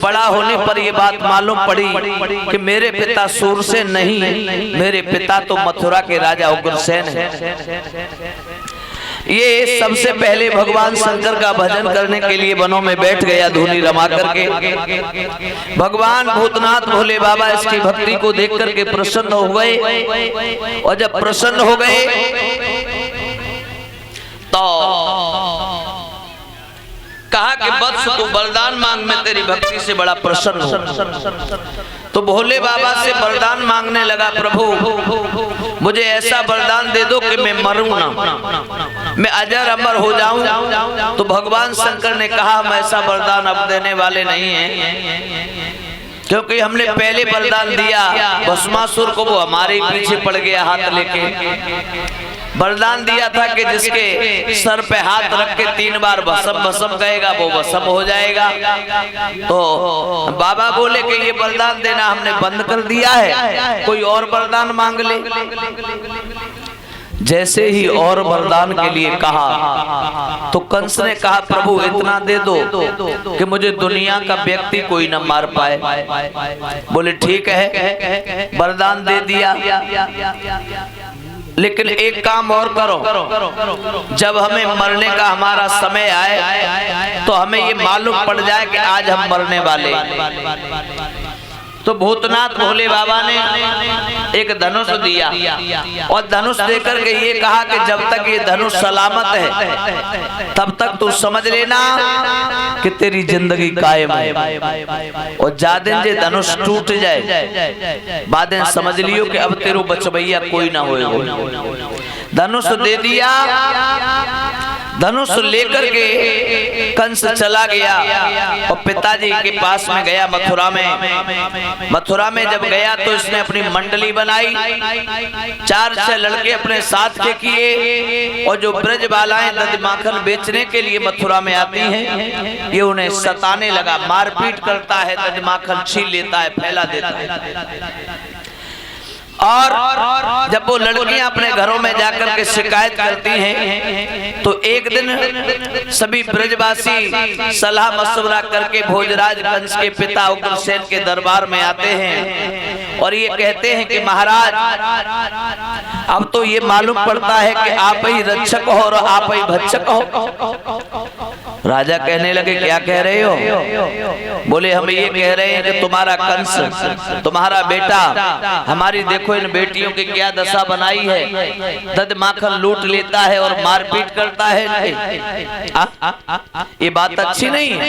बड़ा होने पर ये बात मालूम पड़ी कि मेरे पिता सूर से नहीं, मेरे पिता तो मथुरा के राजा उग्रसेन हैं। ये सबसे पहले भगवान शंकर का भजन करने के लिए वनों में बैठ गया धूनी रमा करके। भगवान भूतनाथ भोले बाबा इसकी भक्ति को देख करके प्रसन्न हो गए, और जब प्रसन्न हो गए तो कहा कि वत्स तू वरदान मांग, मैं तेरी भक्ति से बड़ा प्रसन्न हूं। तो भोले बाबा से वरदान मांगने लगा, प्रभु मुझे ऐसा वरदान दे दो कि मैं मरूं ना, मैं अजर अमर हो जाऊं। तो भगवान शंकर ने कहा हम ऐसा वरदान अब देने वाले नहीं हैं, क्योंकि हमने पहले वरदान दिया भस्मासुर को, वो हमारे ही पीछे पड़ गया हाथ लेके। वरदान दिया था कि जिसके सर पे हाथ रख के 3 बार भस्म भस्म कहेगा वो भस्म हो जाएगा। तो बाबा बोले कि ये वरदान देना हमने बंद कर दिया है, कोई और वरदान मांग ले। जैसे ही और वरदान के लिए कहा तो कंस ने कहा प्रभु इतना दे दो कि मुझे दुनिया का व्यक्ति कोई न मार पाए। बोले ठीक है, वरदान दे दिया, लेकिन एक काम और करो, जब हमें मरने का हमारा समय आए तो हमें ये मालूम पड़ जाए कि आज हम मरने वाले। तो भूतनाथ भोले बाबा ने एक धनुष दिया, और धनुष देकर के ये कहा कि जब तक ये धनुष सलामत है तब तक तू समझ लेना कि तेरी जिंदगी कायम है, और जादिन जे धनुष टूट जाए बादें समझ लियो कि अब तेरो बचवैया कोई ना होएगा। धनुष दे दिया, धनुष लेकर के कंस चला गया और पिताजी के पास में गया मथुरा में। मथुरा में जब गया तो इसने अपनी मंडली बनाई, 4-6 लड़के अपने साथ के किए, और जो ब्रज बालाएं दध माखन बेचने के लिए मथुरा में आती हैं ये उन्हें सताने लगा, मारपीट करता है, दध माखन छीन लेता है, फैला देता है। और जब वो लड़कियां अपने घरों में जाकर के शिकायत करती हैं तो एक दिन सभी ब्रजवासी सलाह मशवरा करके भोजराज कंस के पिता उग्रसेन के दरबार में आते हैं, और ये कहते हैं कि महाराज अब तो ये मालूम पड़ता है कि आप ही रक्षक हो और आप ही भक्षक हो। राजा कहने लगे क्या कह रहे हो? बोले हम ये कह रहे हैं कि तुम्हारा कंस, तुम्हारा बेटा, हमारी देखो इन बेटियों की क्या दशा बनाई है, दध माखन लूट लेता है और मारपीट करता है। ये बात अच्छी नहीं है।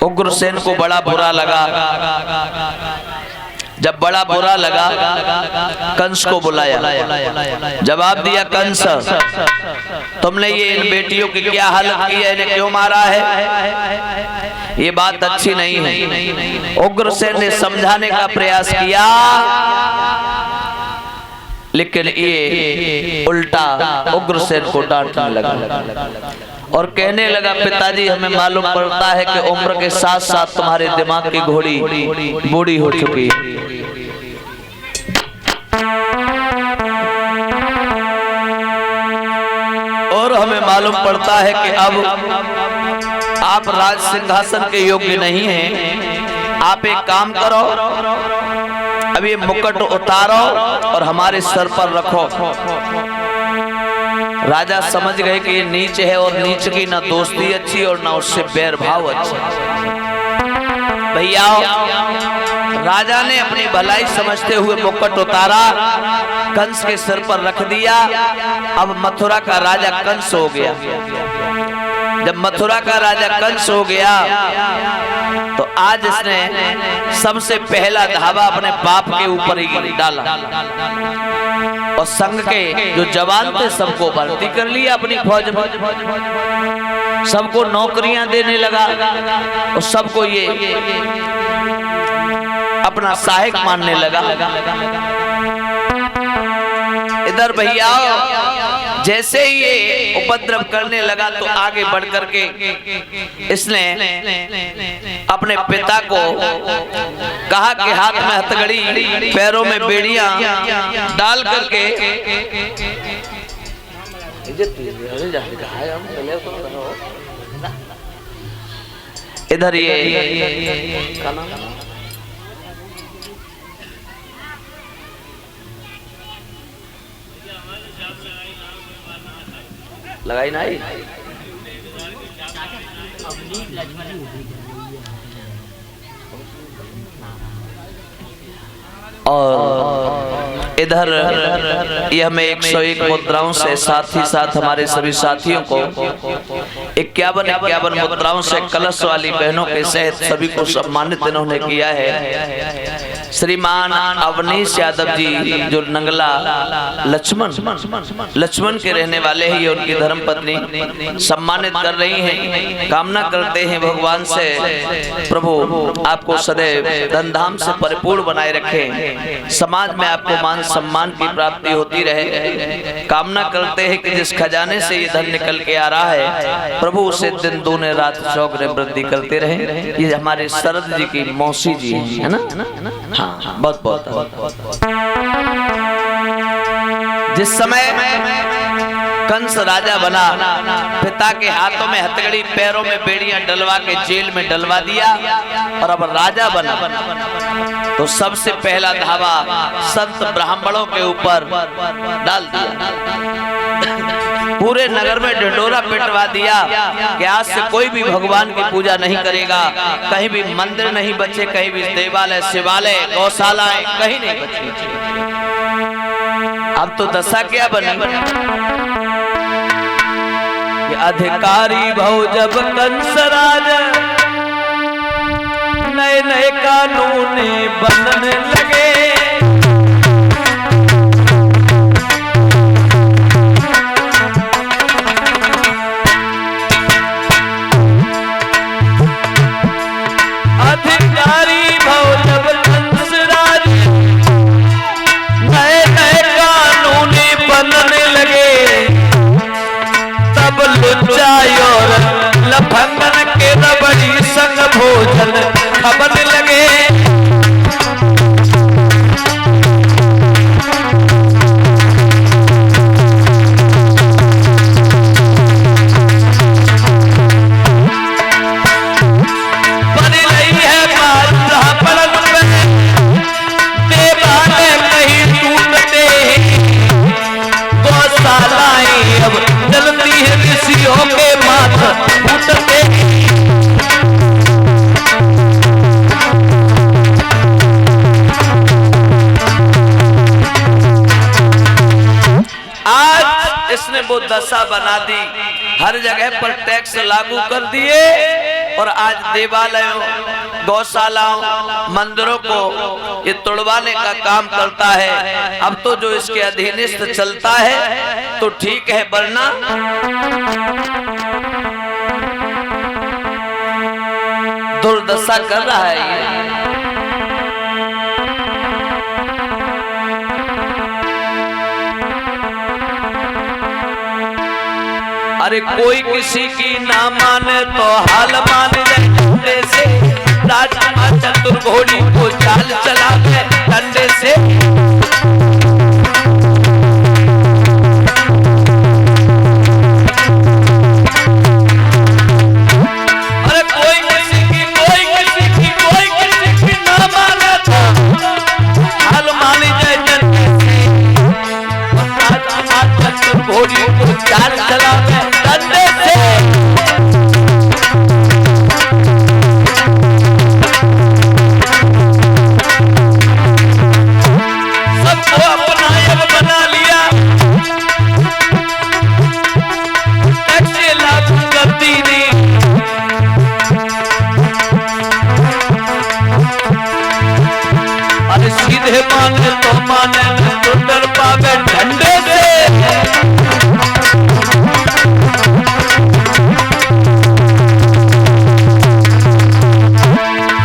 उग्रसेन को बड़ा बुरा लगा। जब बड़ा बुरा लगा कंस को बुलाया, जवाब दिया कंस तुमने ये इन बेटियों की क्या हालत की है, इन्हें क्यों मारा है, ये बात अच्छी नहीं है। उग्रसेन ने समझाने का प्रयास किया, लेकिन ये उल्टा उग्रसेन को डांटने लगा और कहने लगा पिताजी हमें मालूम पड़ता है कि उम्र के साथ साथ तुम्हारे दिमाग की घोड़ी बूढ़ी हो चुकी है। और हमें मालूम पड़ता है कि अब आप राज सिंहासन के योग्य नहीं हैं। आप एक काम करो, अब ये मुकुट उतारो और हमारे सर पर रखो। राजा समझ गए कि ये नीच है, और नीच की ना दोस्ती अच्छी और ना उससे बैर भाव अच्छा। भैया राजा ने अपनी भलाई समझते हुए मुकुट उतारा, कंस के सिर पर रख दिया। अब मथुरा का राजा कंस हो गया। जब मथुरा का राजा कंस हो गया तो आज इसने सबसे पहला धावा अपने बाप के ऊपर ही डाला, और संघ के जो जवान थे सबको भर्ती कर लिया अपनी फौज में, सबको नौकरियां देने लगा और सबको ये अपना सहायक मानने लगा। इधर भैया जैसे ही ये उपद्रव करने लगा तो आगे बढ़ करके इसने अपने पिता को कहा कि हाथ में हथकड़ी, पैरों में बेड़ियां डाल करके इधर ये लगाई ना और इधर ये हमें 101 मुद्राओं से साथ ही साथ हमारे सभी साथियों को 51 मुद्राओं से कलश वाली बहनों के सहित सभी को सम्मानित इन्होंने किया है। श्रीमान अवनीश यादव जी जो नंगला लक्ष्मण के रहने वाले हैं, ये उनकी धर्मपत्नी सम्मानित कर रही हैं। कामना करते हैं भगवान से प्रभु आपको सदैव धन धाम से परिपूर्ण बनाए रखें, समाज में आपको मान सम्मान की प्राप्ति होती रहे। कामना करते हैं कि जिस खजाने से ये धन निकल के आ रहा है प्रभु उसे दिन दूने रात चौगुने वृद्धि करते रहे। ये हमारे शरद जी की मौसी जी है ना। हाँ, बहुत बहुत जिस समय कंस राजा बना, पिता के हाथों में हथकड़ी पैरों में बेड़ियां डलवा के जेल में डलवा दिया और अब राजा बना, तो सबसे पहला धावा संत ब्राह्मणों के ऊपर डाल दिया। पूरे नगर में ढिंढोरा पिटवा दिया कि आज से कोई भी भगवान की पूजा नहीं करेगा, कहीं भी मंदिर नहीं बचे, कहीं भी देवालय शिवालय गौशालाएं कहीं नहीं बचे। अब तो दशा क्या बनी कि अधिकारी भव जब कंस राजा नए नए कानून बनने लगे। लफंगन के रबड़ी संग भोजन खबन लगे। बनी रही है बात जहाँ पड़न में देवालय कहीं टूटते, गौशालाएं अब जलती है ऋषियों के माथा फूटते। आज इसने वो दशा बना दी, हर जगह पर टैक्स लागू कर दिए और आज देवालयों गौशालाओं मंदिरों को ये तोड़वाने का काम करता है। अब तो जो इसके अधीनस्थ चलता है तो ठीक है, वरना दुर्दशा कर रहा है ये। अरे कोई किसी की ना माने तो हाल मान जाए से, राजकुमार चतुर घोड़ी को चाल चला के डंडे से। अरे कोई किसी की ना माने तो हाल मान जाए डंडे से, राजकुमार चतुर घोड़ी को चाल चला के डंडे से। सीधे माने तो माने तो डर पावे झंडे से।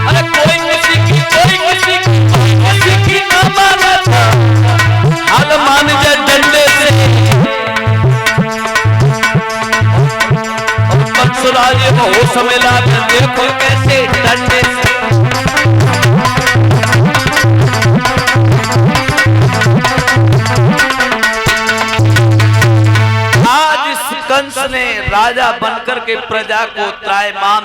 अरे कोई किसी की ना माने था, हाल मान जाए झंडे से। परशुराज वो समय लाभ देखो कैसे डंडे से। कंस ने राजा बनकर के प्रजा को त्रायमाम